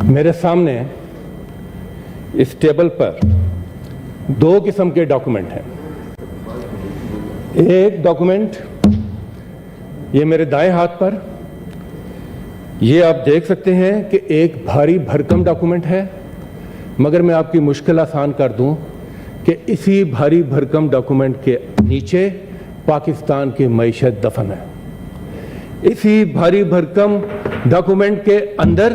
میرے سامنے اس ٹیبل پر دو قسم کے ڈاکومنٹ ہیں. ایک ڈاکومنٹ یہ میرے دائیں ہاتھ پر، یہ آپ دیکھ سکتے ہیں کہ ایک بھاری بھرکم ڈاکومنٹ ہے، مگر میں آپ کی مشکل آسان کر دوں کہ اسی بھاری بھرکم ڈاکومنٹ کے نیچے پاکستان کی معیشت دفن ہے. اسی بھاری بھرکم ڈاکومنٹ کے اندر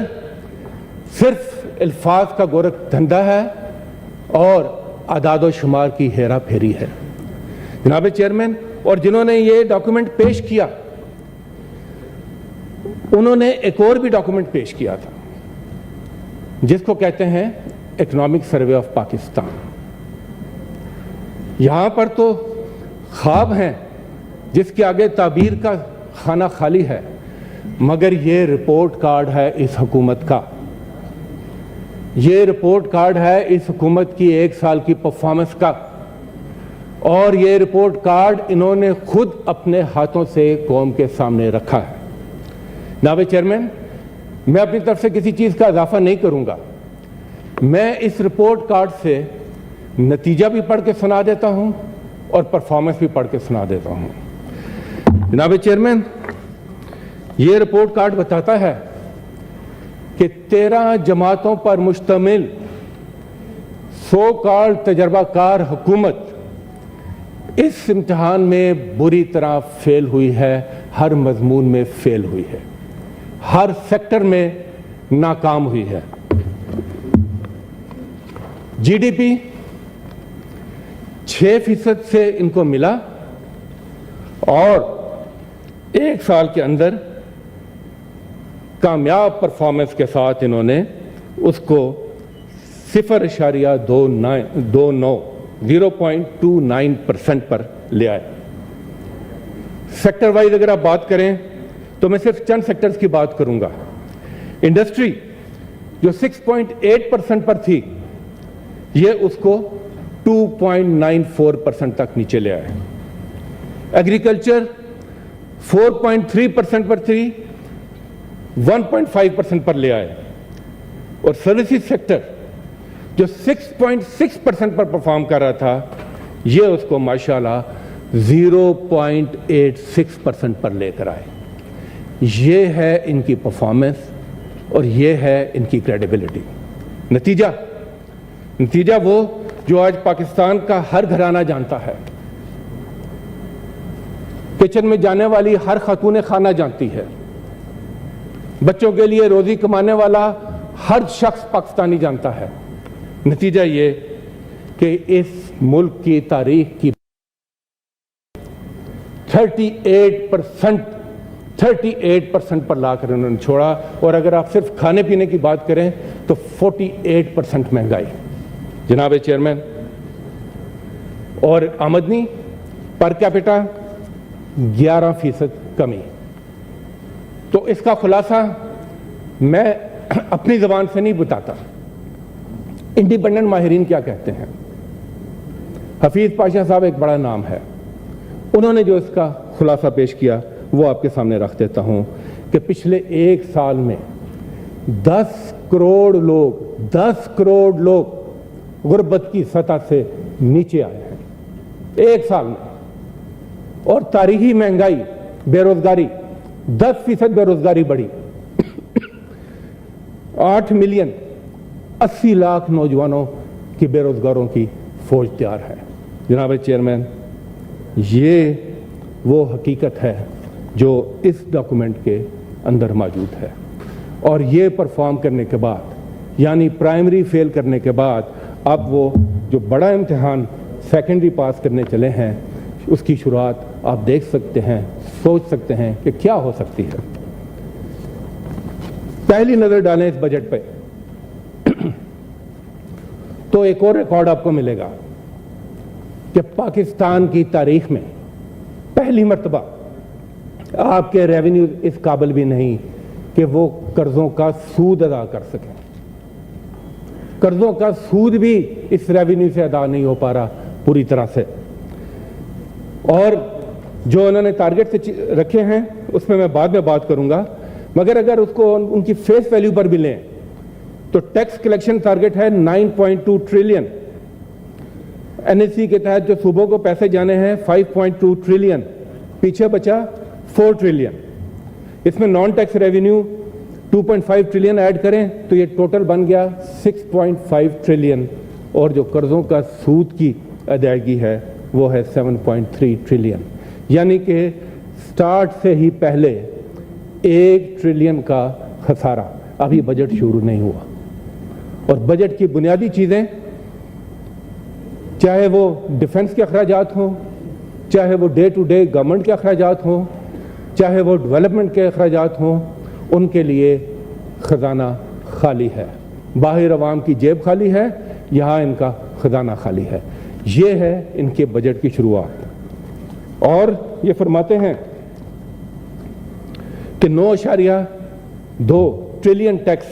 صرف الفاظ کا گورکھ دھندا ہے اور اعداد و شمار کی ہیرا پھیری ہے. جناب چیئرمین، اور جنہوں نے یہ ڈاکومنٹ پیش کیا انہوں نے ایک اور بھی ڈاکومنٹ پیش کیا تھا جس کو کہتے ہیں اکنامک سروے آف پاکستان. یہاں پر تو خواب ہیں جس کے آگے تعبیر کا خانہ خالی ہے، مگر یہ رپورٹ کارڈ ہے اس حکومت کا. یہ رپورٹ کارڈ ہے اس حکومت کی 1 سال کی پرفارمنس کا، اور یہ رپورٹ کارڈ انہوں نے خود اپنے ہاتھوں سے قوم کے سامنے رکھا ہے. جناب چیئرمین، میں اپنی طرف سے کسی چیز کا اضافہ نہیں کروں گا. میں اس رپورٹ کارڈ سے نتیجہ بھی پڑھ کے سنا دیتا ہوں اور پرفارمنس بھی پڑھ کے سنا دیتا ہوں. جناب چیئرمین، یہ رپورٹ کارڈ بتاتا ہے کہ 13 جماعتوں پر مشتمل سو کال تجربہ کار حکومت اس امتحان میں بری طرح فیل ہوئی ہے، ہر مضمون میں فیل ہوئی ہے، ہر سیکٹر میں ناکام ہوئی ہے. جی ڈی پی 6% سے ان کو ملا اور 1 سال کے اندر کامیاب پرفارمنس کے ساتھ انہوں نے اس کو 0.29% پر لے آئے. سیکٹر وائز اگر آپ بات کریں تو میں صرف چند سیکٹرز کی بات کروں گا. انڈسٹری جو 6.8% پر تھی، یہ اس کو 2.94% تک نیچے لے آئے. ایگریکلچر 4.3% پر تھی، 1.5% پر لے آئے. اور سروسز سیکٹر جو 6.6% پر پرفارم کر رہا تھا، یہ اس کو ماشاءاللہ 0.86% پر لے کر آئے. یہ ہے ان کی پرفارمنس اور یہ ہے ان کی کریڈیبلٹی. نتیجہ وہ جو آج پاکستان کا ہر گھرانہ جانتا ہے، کچن میں جانے والی ہر خاتون خانہ جانتی ہے، بچوں کے لیے روزی کمانے والا ہر شخص پاکستانی جانتا ہے. نتیجہ یہ کہ اس ملک کی تاریخ کی 38% پر لا کر انہوں نے چھوڑا. اور اگر آپ صرف کھانے پینے کی بات کریں تو 48% مہنگائی. جناب چیئرمین، اور آمدنی پر کیپٹا 11% کمی. تو اس کا خلاصہ میں اپنی زبان سے نہیں بتاتا. انڈیپینڈنٹ ماہرین کیا کہتے ہیں؟ حفیظ پاشا صاحب ایک بڑا نام ہے، انہوں نے جو اس کا خلاصہ پیش کیا وہ آپ کے سامنے رکھ دیتا ہوں کہ پچھلے 1 سال میں 10 کروڑ لوگ غربت کی سطح سے نیچے آئے ہیں 1 سال میں. اور تاریخی مہنگائی، بے روزگاری 10% بے روزگاری بڑھی. 8,80,00,000 نوجوانوں کی بے روزگاروں کی فوج تیار ہے. جناب چیئرمین، یہ وہ حقیقت ہے جو اس ڈاکومنٹ کے اندر موجود ہے. اور یہ پرفارم کرنے کے بعد، یعنی پرائمری فیل کرنے کے بعد، اب وہ جو بڑا امتحان سیکنڈری پاس کرنے چلے ہیں، اس کی شروعات آپ دیکھ سکتے ہیں، سوچ سکتے ہیں کہ کیا ہو سکتی ہے. پہلی نظر ڈالیں اس بجٹ پہ تو ایک اور ریکارڈ آپ کو ملے گا کہ پاکستان کی تاریخ میں پہلی مرتبہ آپ کے ریونیو اس قابل بھی نہیں کہ وہ قرضوں کا سود ادا کر سکیں. قرضوں کا سود بھی اس ریونیو سے ادا نہیں ہو پا رہا پوری طرح سے. اور جو انہوں نے ٹارگٹ رکھے ہیں اس میں بعد میں بات کروں گا، مگر اگر اس کو ان کی فیس ویلیو پر بھی لیں तो टैक्स कलेक्शन टारगेट है 9.2 ट्रिलियन। एनएससी के तहत जो सूबों को पैसे जाने हैं 5.2 ट्रिलियन, पीछे बचा 4 ट्रिलियन। इसमें non tax revenue 2.5 trillion add करें तो ये टोटल बन गया 6.5 ट्रिलियन, और जो कर्जों का सूद की अदायगी है वो है 7.3 ट्रिलियन। यानी कि स्टार्ट से ही पहले 1 ट्रिलियन का खसारा, अभी बजट शुरू नहीं हुआ। और बजट की बुनियादी चीज़ें, चाहे वो डिफेंस के अखराजात हों, चाहे वो डे टू डे गवर्नमेंट के अखराजात हों, चाहे वो डेवलपमेंट के अखराजात हों, उनके लिए खजाना खाली है। बाहर अवाम की जेब खाली है, यहाँ इनका खजाना खाली है। ये है इनके बजट की शुरुआत। और ये फरमाते हैं कि 9.2 ट्रिलियन टैक्स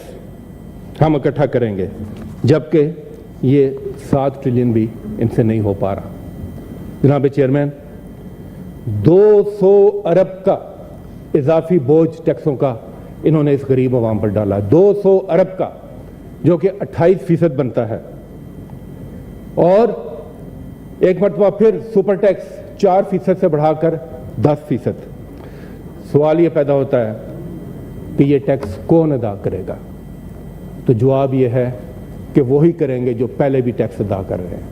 हम इकट्ठा करेंगे, जबकि ये 7 ट्रिलियन भी इनसे नहीं हो पा रहा। जनाब चेयरमैन, 200 अरब का इजाफी बोझ टैक्सों का इन्होंने इस गरीब आवाम पर डाला। 200 अरब का, जो कि 28% बनता है। और एक मरतबा फिर सुपर टैक्स 4% से बढ़ाकर 10%। सवाल ये पैदा होता है कि ये टैक्स कौन अदा करेगा? तो जवाब ये है कि वही करेंगे जो पहले भी टैक्स अदा कर रहे हैं,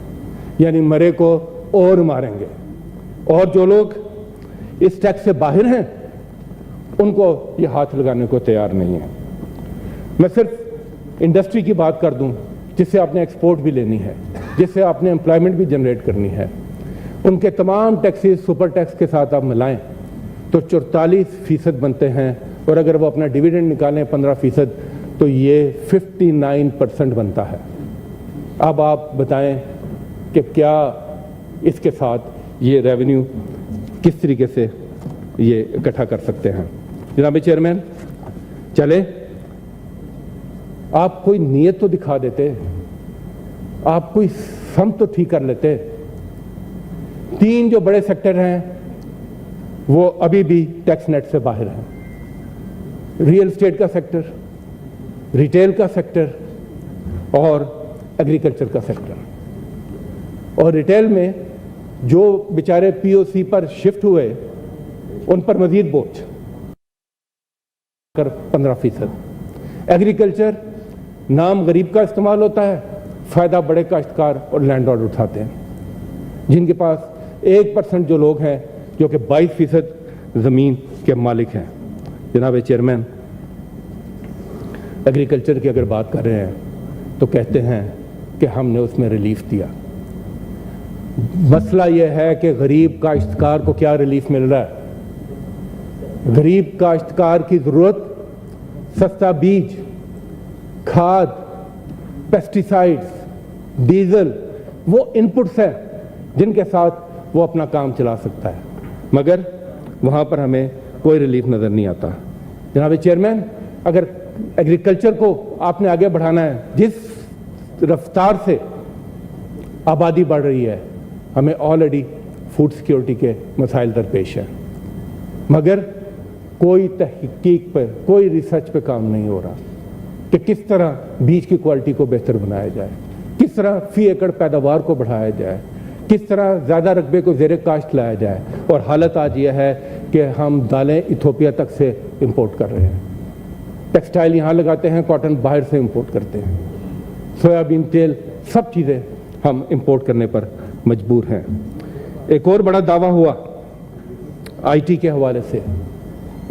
यानी मरे को और मारेंगे। और जो लोग इस टैक्स से बाहर हैं उनको ये हाथ लगाने को तैयार नहीं है। मैं सिर्फ इंडस्ट्री की बात कर दूं, जिससे आपने एक्सपोर्ट भी लेनी है, जिससे आपने एम्प्लॉयमेंट भी जनरेट करनी है। उनके तमाम टैक्सेस सुपर टैक्स के साथ आप मिलाएं तो 44% बनते हैं, और अगर वो अपना डिविडेंड निकालें 15%, तो ये 59% बनता है। अब आप बताएं कि क्या इसके साथ ये रेवेन्यू किस तरीके से ये इकट्ठा कर सकते हैं? जनाब चेयरमैन, चले आप कोई नीयत तो दिखा देते, आप कोई सम तो ठीक कर लेते। 3 जो बड़े सेक्टर हैं वो अभी भी टैक्स नेट से बाहर हैं। रियल एस्टेट का सेक्टर, रिटेल का सेक्टर और एग्रीकल्चर का सेक्टर। और रिटेल में जो बेचारे पीओसी पर शिफ्ट हुए उन पर मजीद बोझ कर 15%। एग्रीकल्चर, नाम गरीब का इस्तेमाल होता है, फायदा बड़े काश्तकार और लैंड लॉर्ड उठाते हैं, जिनके पास 1% जो लोग हैं जो कि 22% ज़मीन के मालिक हैं। जनाब चेयरमैन, एग्रीकल्चर की अगर बात कर रहे हैं तो कहते हैं कि हमने उसमें रिलीफ दिया। मसला यह है कि गरीब काश्तकार को क्या रिलीफ मिल रहा है? गरीब काश्तकार की ज़रूरत सस्ता बीज, खाद, पेस्टिसाइड्स, डीजल, वो इनपुट्स हैं जिनके साथ वो अपना काम चला सकता है, मगर वहाँ पर हमें कोई रिलीफ नज़र नहीं आता। जनाब चेयरमैन, अगर एग्रीकल्चर को आपने आगे बढ़ाना है, जिस रफ्तार से आबादी बढ़ रही है, हमें ऑलरेडी फूड सिक्योरिटी के मसाइल दरपेश हैं, मगर कोई तहकीक पर, कोई रिसर्च पे काम नहीं हो रहा कि किस तरह बीज की क्वालिटी को बेहतर बनाया जाए, किस तरह फी एकड़ पैदावार को बढ़ाया जाए, किस तरह ज़्यादा रकबे को ज़ेरे काश्त लाया जाए। और हालत आज यह है कि हम दालें इथोपिया तक से इंपोर्ट कर रहे हैं, टेक्सटाइल यहाँ लगाते हैं, कॉटन बाहर से इंपोर्ट करते हैं, सोयाबीन तेल, सब चीज़ें हम इंपोर्ट करने पर मजबूर हैं। एक और बड़ा दावा हुआ आईटी के हवाले से,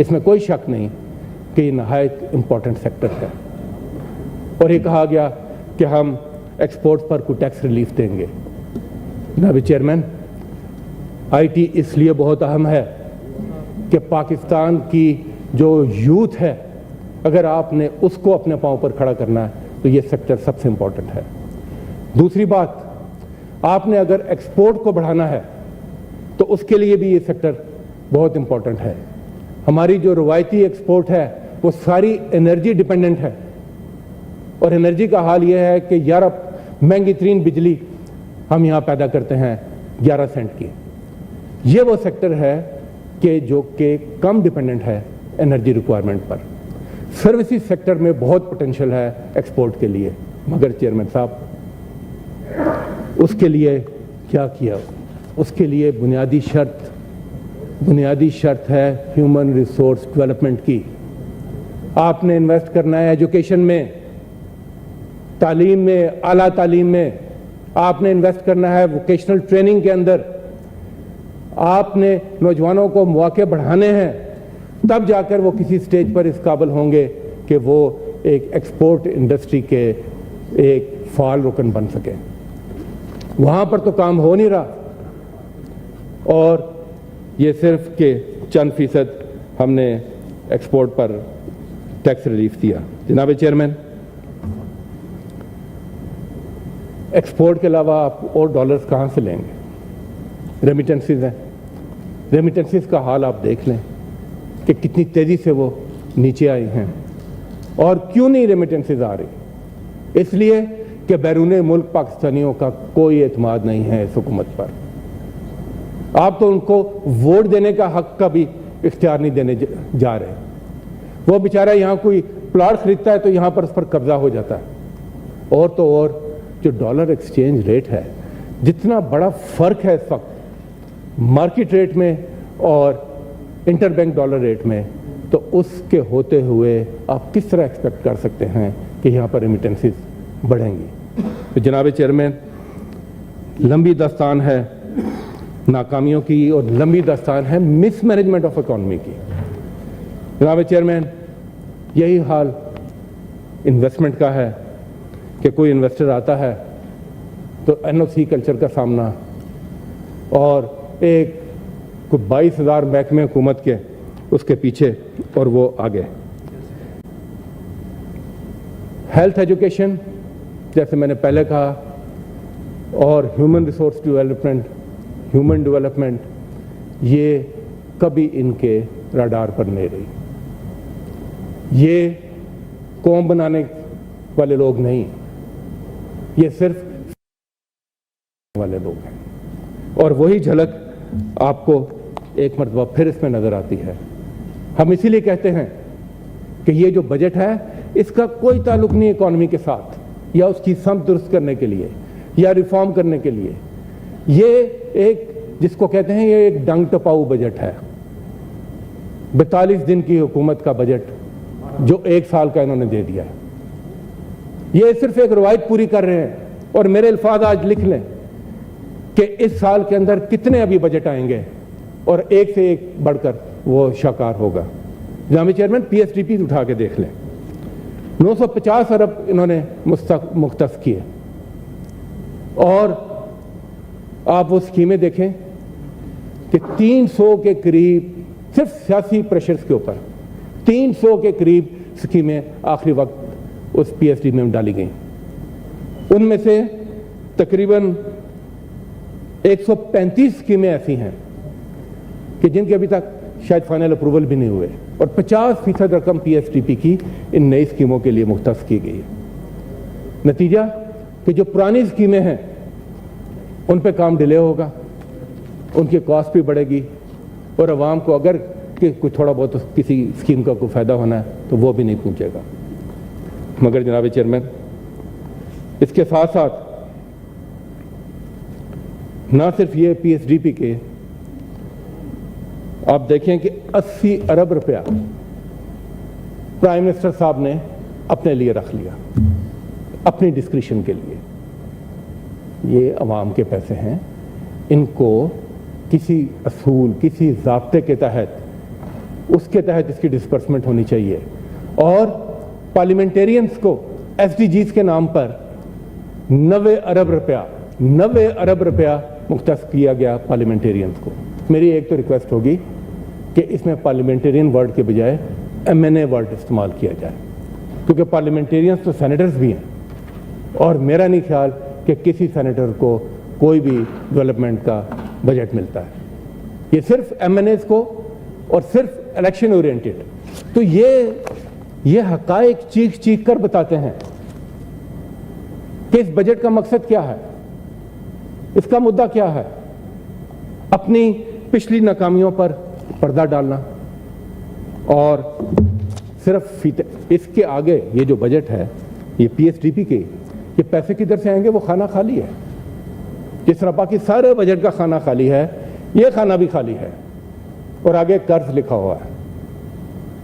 इसमें कोई शक नहीं कि ये नहायत इम्पोर्टेंट सेक्टर है, और ये कहा गया कि हम एक्सपोर्ट पर कोई टैक्स रिलीफ देंगे। जनाब चेयरमैन, आईटी इसलिए बहुत अहम है कि पाकिस्तान की जो यूथ है, अगर आपने उसको अपने पांव पर खड़ा करना है तो ये सेक्टर सबसे इम्पोर्टेंट है। दूसरी बात, आपने अगर एक्सपोर्ट को बढ़ाना है तो उसके लिए भी ये सेक्टर बहुत इम्पोर्टेंट है। हमारी जो रवायती एक्सपोर्ट है वो सारी एनर्जी डिपेंडेंट है, और एनर्जी का हाल ये है कि यार महंगी तरीन बिजली हम यहाँ पैदा करते हैं 11 सेंट की। ये वो सेक्टर है कि जो कि कम डिपेंडेंट है एनर्जी रिक्वायरमेंट पर। सर्विसेज सेक्टर में बहुत पोटेंशियल है एक्सपोर्ट के लिए, मगर चेयरमैन साहब उसके लिए क्या किया? उसके लिए बुनियादी शर्त है ह्यूमन रिसोर्स डेवलपमेंट की। आपने इन्वेस्ट करना है एजुकेशन में, तालीम में, आला तालीम में, आपने इन्वेस्ट करना है वोकेशनल ट्रेनिंग के अंदर, आपने नौजवानों को मौके बढ़ाने हैं, तब जाकर वो किसी स्टेज पर इस काबिल होंगे कि वो एक एक्सपोर्ट इंडस्ट्री के एक फाल रुकन बन सकें। वहाँ पर तो काम हो नहीं रहा, और ये सिर्फ के चंद फीसद हमने एक्सपोर्ट पर टैक्स रिलीफ दिया। जनाब चेयरमैन, एक्सपोर्ट के अलावा आप और डॉलर्स कहाँ से लेंगे? रेमिटेंसेस हैं, रेमिटेंसेस का हाल आप देख लें कि कितनी तेज़ी से वो नीचे आई हैं। और क्यों नहीं रेमिटेंसेस आ रही? इसलिए कि बैरून मुल्क पाकिस्तानियों का कोई एतमाद नहीं है इस हुकूमत पर। आप तो उनको वोट देने का हक का भी इख्तियार नहीं देने जा रहे। वो बेचारा यहाँ कोई प्लाट खरीदता है तो यहाँ पर उस पर कब्जा हो जाता है। और तो और जो डॉलर एक्सचेंज रेट है, जितना बड़ा फ़र्क है इस वक्त मार्केट रेट में और इंटरबैंक डॉलर रेट में, तो उसके होते हुए आप किस तरह एक्सपेक्ट कर सकते हैं कि यहाँ पर रेमिटेंसेस बढ़ेंगी? तो जनाब चेयरमैन, लंबी दास्तान है नाकामियों की और लंबी दास्तान है मिसमैनेजमेंट ऑफ इकॉनमी की। जनाब चेयरमैन, यही हाल इन्वेस्टमेंट का है कि कोई इन्वेस्टर आता है तो एनओसी कल्चर का सामना, और एक कोई 22,000 महकमे हुकूमत के उसके पीछे, और वो आगे। हेल्थ एजुकेशन, जैसे मैंने पहले कहा, और human resource development, human development, ये कभी इनके रडार पर नहीं रही। ये कौम बनाने वाले लोग नहीं, ये सिर्फ वाले लोग हैं। और वही झलक आपको एक मरतबा फिर इसमें नजर आती है। हम इसीलिए कहते हैं कि ये जो बजट है इसका कोई ताल्लुक नहीं इकॉनमी के साथ या उसकी सम दुरुस्त करने के लिए या रिफॉर्म करने के लिए। ये एक, जिसको कहते हैं, ये एक डंग टपाऊ बजट है। 42 दिन की हुकूमत का बजट जो 1 साल का इन्होंने दे दिया है। ये सिर्फ एक रवायत पूरी कर रहे हैं। और मेरे अल्फाज आज लिख लें कि इस साल के अंदर कितने अभी बजट आएंगे और एक से एक बढ़कर वो शाकार होगा। जनाब चेयरमैन, पीएसडीपी उठा के देख लें, 950 अरब इन्होंने मुख्तस किए, और आप वो स्कीमें देखें कि 300 के करीब सिर्फ सियासी प्रेशर्स के ऊपर 300 के करीब स्कीमें आखिरी वक्त उस पीएसडी में डाली गई। उनमें से तकरीबन 135 स्कीमें ऐसी हैं कि जिनके अभी तक शायद फाइनल अप्रूवल भी नहीं हुए, और 50% रकम पीएसडीपी की इन नई स्कीमों के लिए मुख्तस की गई है। नतीजा कि जो पुरानी स्कीमें हैं उन पे काम डिले होगा, उनकी कॉस्ट भी बढ़ेगी, और आवाम को अगर कि कोई थोड़ा बहुत किसी स्कीम का कोई फ़ायदा होना है तो वो भी नहीं पहुंचेगा। मगर जनाब चेयरमैन, इसके साथ साथ ना सिर्फ ये पीएसडीपी के, आप देखें कि 80 अरब रुपया प्राइम मिनिस्टर साहब ने अपने लिए रख लिया, अपनी डिस्क्रिशन के लिए। ये अवाम के पैसे हैं, इनको किसी असूल, किसी ज़ाब्ते के तहत, उसके तहत इसकी डिस्बर्समेंट होनी चाहिए। और पार्लियामेंटेरियंस को एसडीजीज के नाम पर 90 अरब रुपया मुख्तस किया गया पार्लियामेंटेरियंस को। मेरी एक तो रिक्वेस्ट होगी कि इसमें पार्लियामेंटेरियन वर्ड के बजाय एमएनए वर्ड इस्तेमाल किया जाए, क्योंकि पार्लियामेंटेरियंस तो सेनेटर्स भी हैं, और मेरा नहीं ख्याल कि किसी सेनेटर को कोई भी डेवलपमेंट का बजट मिलता है। ये सिर्फ एमएनएस को और सिर्फ इलेक्शन ओरिएंटेड। तो ये हकायक चीख चीख कर बताते हैं कि इस बजट का मकसद क्या है, इसका मुद्दा क्या है। अपनी पिछली नाकामियों पर पर्दा डालना और صرف اس کے آگے یہ جو بجٹ ہے یہ پی ایس ڈی پی کے یہ پیسے کدھر سے آئیں گے؟ وہ خانہ خالی ہے. جس طرح باقی سارے بجٹ کا خانہ خالی ہے یہ خانہ بھی خالی ہے. اور آگے قرض لکھا ہوا ہے.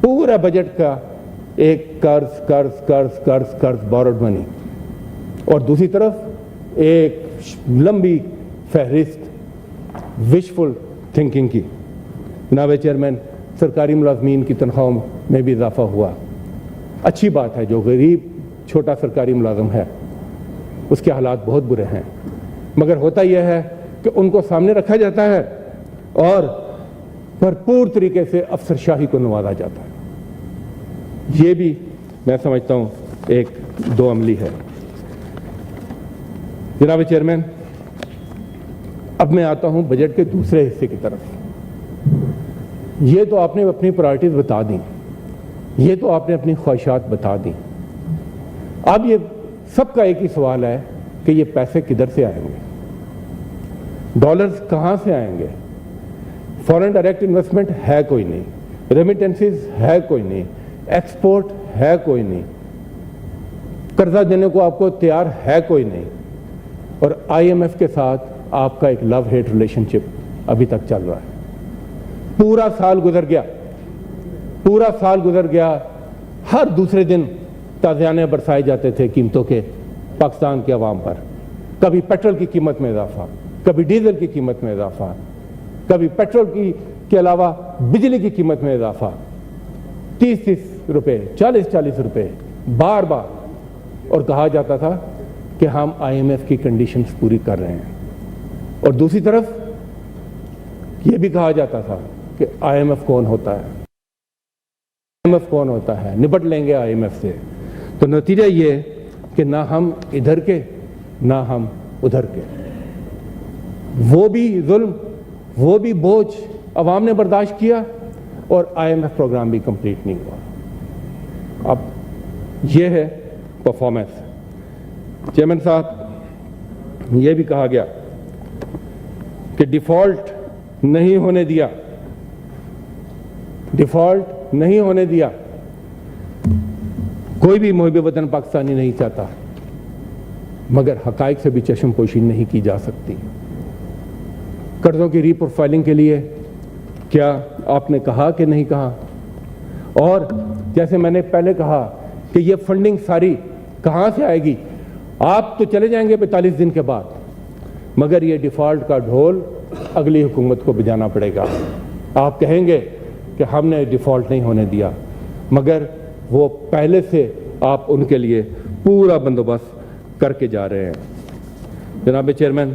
پورا بجٹ کا ایک قرض قرض قرض قرض قرض بورڈ منی اور دوسری طرف ایک لمبی فہرست وشفل تھنکنگ کی. جناب چیئرمین سرکاری ملازمین کی تنخواہوں میں بھی اضافہ ہوا. اچھی بات ہے. جو غریب چھوٹا سرکاری ملازم ہے اس کے حالات بہت برے ہیں مگر ہوتا یہ ہے کہ ان کو سامنے رکھا جاتا ہے اور بھرپور طریقے سے افسر شاہی کو نوازا جاتا ہے. یہ بھی میں سمجھتا ہوں ایک دو عملی ہے. جناب چیئرمین اب میں آتا ہوں بجٹ کے دوسرے حصے کی طرف. یہ تو آپ نے اپنی پرائرٹیز بتا دیں, یہ تو آپ نے اپنی خواہشات بتا دیں. اب یہ سب کا ایک ہی سوال ہے کہ یہ پیسے کدھر سے آئیں گے؟ ڈالرز کہاں سے آئیں گے؟ فورن ڈائریکٹ انویسٹمنٹ ہے کوئی نہیں, ریمیٹنسز ہے کوئی نہیں, ایکسپورٹ ہے کوئی نہیں, قرضہ دینے کو آپ کو تیار ہے کوئی نہیں, اور آئی ایم ایف کے ساتھ آپ کا ایک لو ہیٹ ریلیشن شپ ابھی تک چل رہا ہے. پورا سال گزر گیا, پورا سال گزر گیا, ہر دوسرے دن تازیانے برسائے جاتے تھے قیمتوں کے پاکستان کے عوام پر. کبھی پیٹرول کی قیمت میں اضافہ, کبھی ڈیزل کی قیمت میں اضافہ, کبھی پیٹرول کے علاوہ بجلی کی قیمت میں اضافہ, 30 روپے 40 روپے بار بار, اور کہا جاتا تھا کہ ہم آئی ایم ایف کی کنڈیشنز پوری کر رہے ہیں. اور دوسری طرف یہ بھی کہا جاتا تھا کہ آئی ایم ایف کون ہوتا ہے, آئی ایم ایف کون ہوتا ہے, نپٹ لیں گے آئی ایم ایف سے. تو نتیجہ یہ کہ نہ ہم ادھر کے نہ ہم ادھر کے. وہ بھی ظلم, وہ بھی بوجھ عوام نے برداشت کیا اور آئی ایم ایف پروگرام بھی کمپلیٹ نہیں ہوا. اب یہ ہے پرفارمنس. چیئرمین صاحب یہ بھی کہا گیا کہ ڈیفالٹ نہیں ہونے دیا, ڈیفالٹ نہیں ہونے دیا. کوئی بھی محب وطن پاکستانی نہیں چاہتا مگر حقائق سے بھی چشم پوشی نہیں کی جا سکتی. قرضوں کی ری پروفائلنگ کے لیے کیا آپ نے کہا کہ نہیں کہا؟ اور جیسے میں نے پہلے کہا کہ یہ فنڈنگ ساری کہاں سے آئے گی؟ آپ تو چلے جائیں گے 45 دن کے بعد مگر یہ ڈیفالٹ کا ڈھول اگلی حکومت کو بجانا پڑے گا. آپ کہیں گے کہ ہم نے ڈیفالٹ نہیں ہونے دیا مگر وہ پہلے سے آپ ان کے لیے پورا بندوبست کر کے جا رہے ہیں. جناب چیئرمین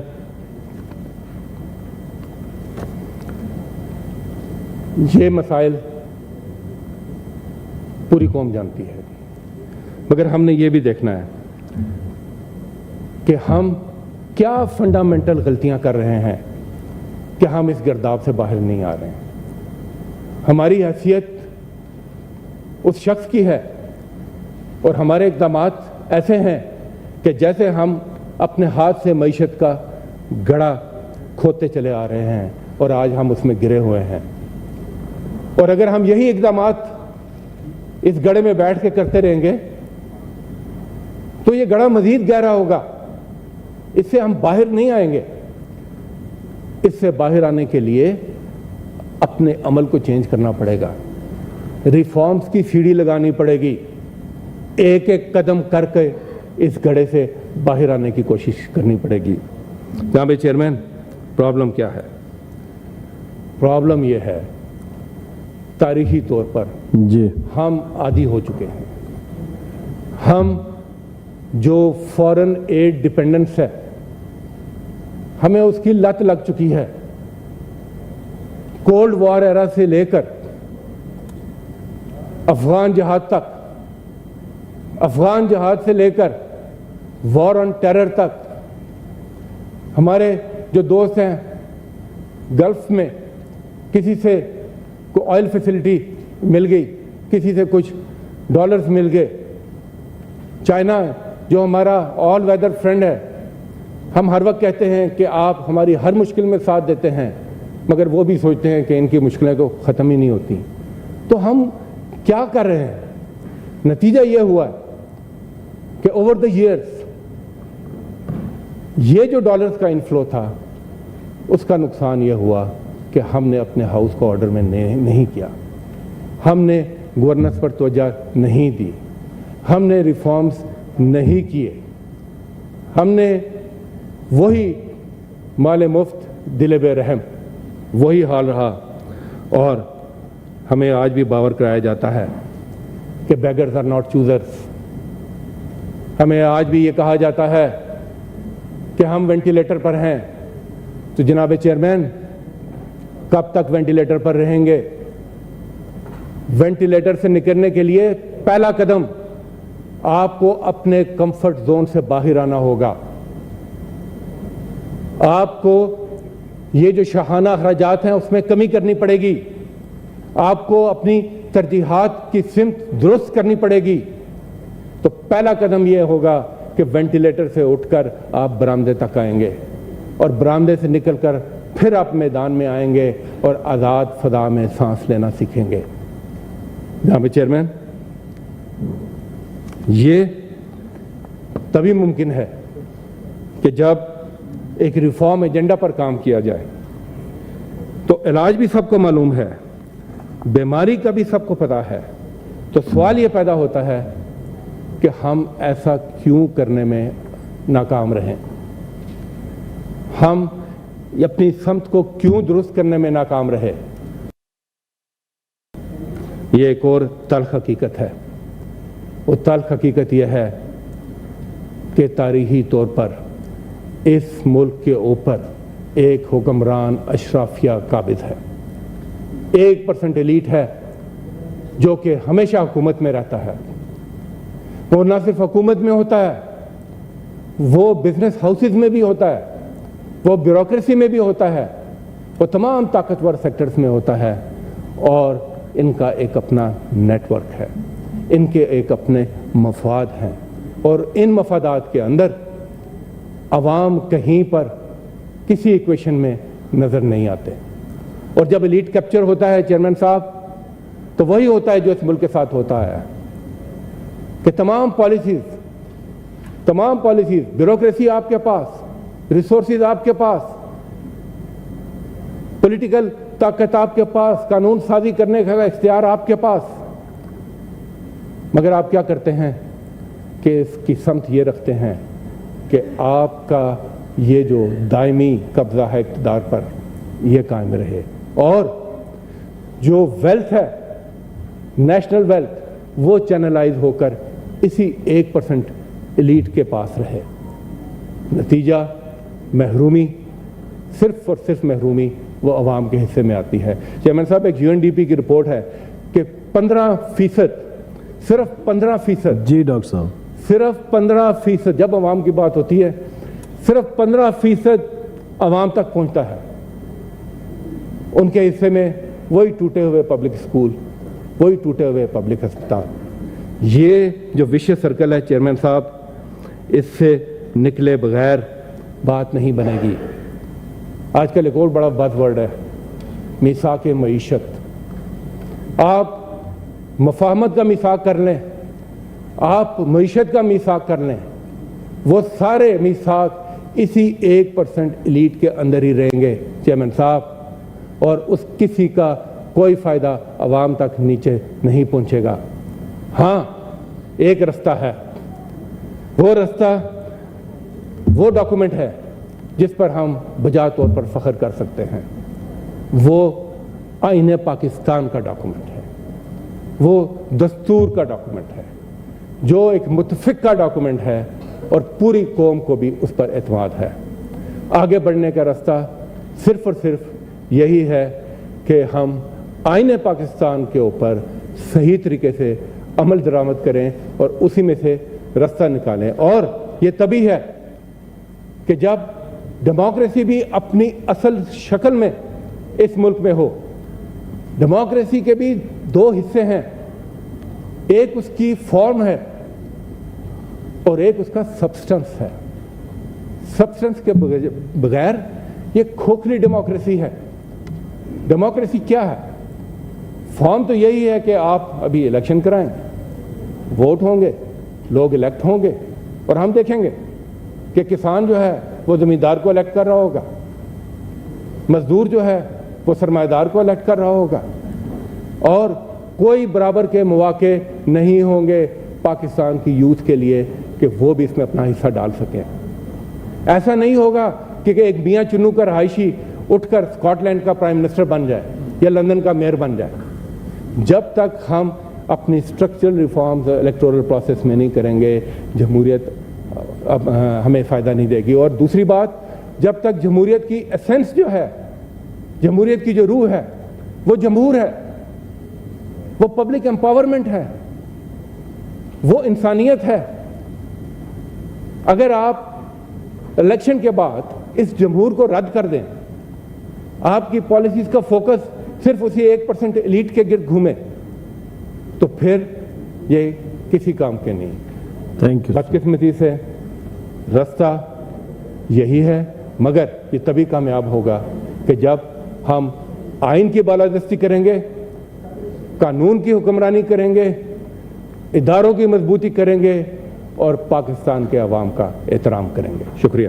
یہ مسائل پوری قوم جانتی ہے مگر ہم نے یہ بھی دیکھنا ہے کہ ہم کیا فنڈامنٹل غلطیاں کر رہے ہیں کہ ہم اس گرداب سے باہر نہیں آ رہے ہیں. ہماری حیثیت اس شخص کی ہے اور ہمارے اقدامات ایسے ہیں کہ جیسے ہم اپنے ہاتھ سے معیشت کا گڑھا کھودتے چلے آ رہے ہیں اور آج ہم اس میں گرے ہوئے ہیں. اور اگر ہم یہی اقدامات اس گڑھے میں بیٹھ کے کرتے رہیں گے تو یہ گڑھا مزید گہرا ہوگا, اس سے ہم باہر نہیں آئیں گے. اس سے باہر آنے کے لیے اپنے عمل کو چینج کرنا پڑے گا, ریفارمز کی سیڑھی لگانی پڑے گی, ایک ایک قدم کر کے اس گڑھے سے باہر آنے کی کوشش کرنی پڑے گی. جناب چیئرمین پرابلم کیا ہے؟ پرابلم یہ ہے تاریخی طور پر ہم عادی ہو چکے ہیں. ہم جو فورن ایڈ ڈیپینڈنس ہے ہمیں اس کی لت لگ چکی ہے. کولڈ وار ایرا سے لے کر افغان جہاد تک, افغان جہاد سے لے کر وار آن ٹیرر تک, ہمارے جو دوست ہیں گلف میں کسی سے کوئی آئل فیسلٹی مل گئی, کسی سے کچھ ڈالرز مل گئے. چائنا جو ہمارا آل ویدر فرینڈ ہے, ہم ہر وقت کہتے ہیں کہ آپ ہماری ہر مشکل میں ساتھ دیتے ہیں مگر وہ بھی سوچتے ہیں کہ ان کی مشکلیں تو ختم ہی نہیں ہوتی. تو ہم کیا کر رہے ہیں؟ नतीजा ये हुआ कि ओवर द ईयर्स ये जो डॉलर्स का इनफ्लो था उसका नुकसान ये हुआ कि हमने अपने हाउस को ऑर्डर में नहीं किया, हमने गवर्नेंस पर तवज्जो नहीं दी, हमने रिफॉर्म्स नहीं किए, हमने वही माले मुफ्त दिले बेरहम वही हाल रहा। और हमें आज भी बावर कराया जाता है कि बेगर्स आर नॉट चूजर्स। हमें आज भी ये कहा जाता है कि हम वेंटिलेटर पर हैं। तो जनाब चेयरमैन, कब तक वेंटिलेटर पर रहेंगे? वेंटिलेटर से निकलने के लिए पहला कदम आपको अपने कंफर्ट जोन से बाहर आना होगा। आपको ये जो शाहाना अखराजात हैं उसमें कमी करनी पड़ेगी, आपको अपनी तरजीहात की सिमत दुरुस्त करनी पड़ेगी। तो पहला कदम यह होगा कि वेंटिलेटर से उठकर आप बरामदे तक आएंगे और बरामदे से निकलकर फिर आप मैदान में आएंगे और आज़ाद फजा में सांस लेना सीखेंगे। जनाब चेयरमैन, ये तभी मुमकिन है कि जब एक रिफॉर्म एजेंडा पर काम किया जाए। तो इलाज भी सबको मालूम है, बीमारी का भी सबको पता है। तो सवाल ये पैदा होता है कि हम ऐसा क्यों करने में नाकाम रहें, हम अपनी समत को क्यों दुरुस्त करने में नाकाम रहे। ये एक और तल्ख हकीकत है। वो तल्ख हकीकत यह है कि तारीखी तौर पर इस मुल्क के ऊपर एक हुक्मरान अशराफिया काबिज है, 1% एलीट है जो कि हमेशा हुकूमत में रहता है। वो ना सिर्फ हुकूमत में होता है, वो बिजनेस हाउसेज में भी होता है, वो ब्यूरोक्रेसी में भी होता है, वो तमाम ताकतवर सेक्टर्स में होता है। और इनका एक अपना नेटवर्क है, इनके एक अपने मफाद हैं और इन मफादात के अंदर अवाम कहीं पर किसी इक्वेशन में नज़र नहीं आते। और जब एलीट कैप्चर होता है चेयरमैन साहब, तो वही होता है जो इस मुल्क के साथ होता है कि तमाम पॉलिसीज ब्यूरोक्रेसी आपके पास, रिसोर्सेज आपके पास, पॉलिटिकल ताकत आपके पास, कानून साजी करने का इख्तियार आपके पास, मगर आप क्या करते हैं कि इसकी समत ये रखते हैं कि आपका ये जो दायमी कब्जा है इक़्तिदार पर, ये कायम रहे और जो वेल्थ है, नेशनल वेल्थ, वो चैनलाइज होकर इसी 1% एलीट के पास रहे। नतीजा महरूमी, सिर्फ और सिर्फ महरूमी वो अवाम के हिस्से में आती है। चेयरमैन साहब, एक UNDP की रिपोर्ट है कि 15%, सिर्फ 15%, जी डॉक्टर साहब, सिर्फ 15%, जब अवाम की बात होती है सिर्फ 15% अवाम तक पहुंचता है। उनके हिस्से में वही टूटे हुए पब्लिक स्कूल, वही टूटे हुए पब्लिक अस्पताल। ये जो विशेष सर्कल है चेयरमैन साहब, इससे निकले बगैर बात नहीं बनेगी। आजकल एक और बड़ा बज़वर्ड है, मीसाक मईशत। आप मफाहमत का मीसाक कर लें, आप मईशत का मीसाक कर लें, वो सारे मीसाक इसी 1% एलीट के अंदर ही रहेंगे चेयरमैन साहब, और उस किसी का कोई फ़ायदा अवाम तक नीचे नहीं पहुंचेगा। हाँ, एक रास्ता है, वो रास्ता, वो डॉक्यूमेंट है जिस पर हम बजा तौर पर फ़ख्र कर सकते हैं। वो आईने पाकिस्तान का डॉक्यूमेंट है, वो दस्तूर का डॉक्यूमेंट है, जो एक मुतफ़िक का डॉक्यूमेंट है और पूरी कौम को भी उस पर एतमाद है। आगे बढ़ने का रास्ता सिर्फ और सिर्फ यही है कि हम आईने पाकिस्तान के ऊपर सही तरीके से अमल दरामद करें और उसी में से रास्ता निकालें। और ये तभी है कि जब डेमोक्रेसी भी अपनी असल शक्ल में इस मुल्क में हो। डेमोक्रेसी के भी दो हिस्से हैं, एक उसकी फॉर्म है और एक उसका सब्सटेंस है। सब्सटेंस के बगैर ये खोखली डेमोक्रेसी है। डेमोक्रेसी क्या है? फॉर्म तो यही है कि आप अभी इलेक्शन कराएं, ووٹ ہوں گے, لوگ الیکٹ ہوں گے, اور ہم دیکھیں گے کہ کسان جو ہے وہ زمیندار کو الیکٹ کر رہا ہوگا, مزدور جو ہے وہ سرمایہ دار کو الیکٹ کر رہا ہوگا, اور کوئی برابر کے مواقع نہیں ہوں گے پاکستان کی یوتھ کے لیے کہ وہ بھی اس میں اپنا حصہ ڈال سکیں. ایسا نہیں ہوگا کہ ایک میاں چنو کا رہائشی اٹھ کر اسکاٹ لینڈ کا پرائم منسٹر بن جائے یا لندن کا میئر بن جائے. جب تک ہم اپنی اسٹرکچرل ریفارمز الیکٹورل پروسیس میں نہیں کریں گے, جمہوریت ہمیں فائدہ نہیں دے گی. اور دوسری بات, جب تک جمہوریت کی ایسنس جو ہے, جمہوریت کی جو روح ہے, وہ جمہور ہے, وہ پبلک امپاورمنٹ ہے, وہ انسانیت ہے. اگر آپ الیکشن کے بعد اس جمہور کو رد کر دیں, آپ کی پالیسیز کا فوکس صرف اسی 1% ایلیٹ کے گرد گھومے, تو پھر یہ کسی کام کے نہیں. Thank you. بدقسمتی سے راستہ یہی ہے, مگر یہ تبھی کامیاب ہوگا کہ جب ہم آئین کی بالادستی کریں گے, قانون کی حکمرانی کریں گے, اداروں کی مضبوطی کریں گے, اور پاکستان کے عوام کا احترام کریں گے. شکریہ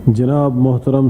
جناب محترم